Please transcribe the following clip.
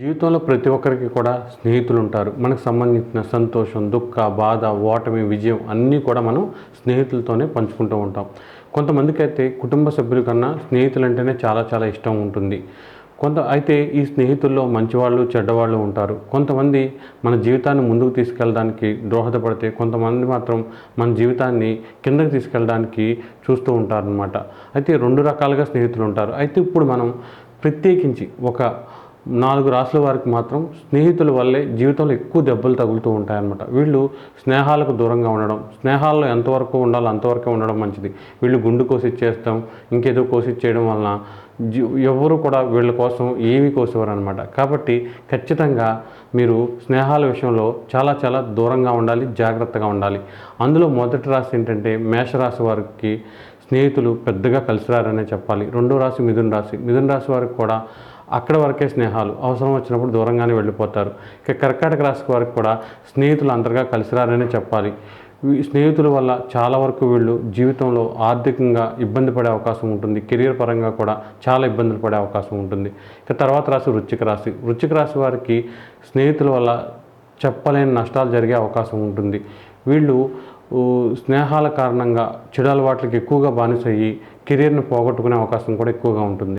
జీవితంలో ప్రతి ఒక్కరికి కూడా స్నేహితులు ఉంటారు. మనకు సంబంధించిన సంతోషం, దుఃఖ, బాధ, ఓటమి, విజయం అన్నీ కూడా మనం స్నేహితులతోనే పంచుకుంటూ ఉంటాం. కొంతమందికైతే కుటుంబ సభ్యుల కన్నా స్నేహితులంటేనే చాలా చాలా ఇష్టం ఉంటుంది. అయితే ఈ స్నేహితుల్లో మంచివాళ్ళు, చెడ్డవాళ్ళు ఉంటారు. కొంతమంది మన జీవితాన్ని ముందుకు తీసుకెళ్ళడానికి దోహదపడితే, కొంతమంది మాత్రం మన జీవితాన్ని కిందకి తీసుకెళ్ళడానికి చూస్తూ ఉంటారనమాట. అయితే 2 రకాలుగా స్నేహితులు ఉంటారు. అయితే ఇప్పుడు మనం ప్రత్యేకించి ఒక 4 రాసుల వారికి మాత్రం స్నేహితుల వల్లే జీవితంలో ఎక్కువ దెబ్బలు తగులుతూ ఉంటాయన్నమాట. వీళ్ళు స్నేహాలకు దూరంగా ఉండడం, స్నేహాల్లో ఎంతవరకు ఉండాలో అంతవరకే ఉండడం మంచిది. వీళ్ళు గుండు కోసిచ్చేస్తాం, ఇంకేదో కోసిచ్చేయడం వలన ఎవరు కూడా వీళ్ళ కోసం ఏమీ కోసేవారనమాట. కాబట్టి ఖచ్చితంగా మీరు స్నేహాల విషయంలో చాలా చాలా దూరంగా ఉండాలి, జాగ్రత్తగా ఉండాలి. అందులో మొదటి రాశి ఏంటంటే మేషరాశి వారికి స్నేహితులు పెద్దగా కలిసి రారనే చెప్పాలి. రెండో రాశి మిథున రాశి. మిథున రాశి వారికి కూడా అక్కడ వరకే స్నేహాలు, అవసరం వచ్చినప్పుడు దూరంగానే వెళ్ళిపోతారు. ఇక కర్కాటక రాశి వారికి కూడా స్నేహితులు అంతగా కలిసి రారనే చెప్పాలి. స్నేహితుల వల్ల చాలా వరకు వీళ్ళు జీవితంలో ఆర్థికంగా ఇబ్బంది పడే అవకాశం ఉంటుంది. కెరియర్ పరంగా కూడా చాలా ఇబ్బందులు పడే అవకాశం ఉంటుంది. ఇక తర్వాత రాశి వృశ్చిక రాశి. వృశ్చిక రాశి వారికి స్నేహితుల వల్ల చెప్పలేని నష్టాలు జరిగే అవకాశం ఉంటుంది. వీళ్ళు స్నేహాల కారణంగా చెడు అలవాట్లకి ఎక్కువగా బానిసయ్యి కెరియర్ని పోగొట్టుకునే అవకాశం కూడా ఎక్కువగా ఉంటుంది.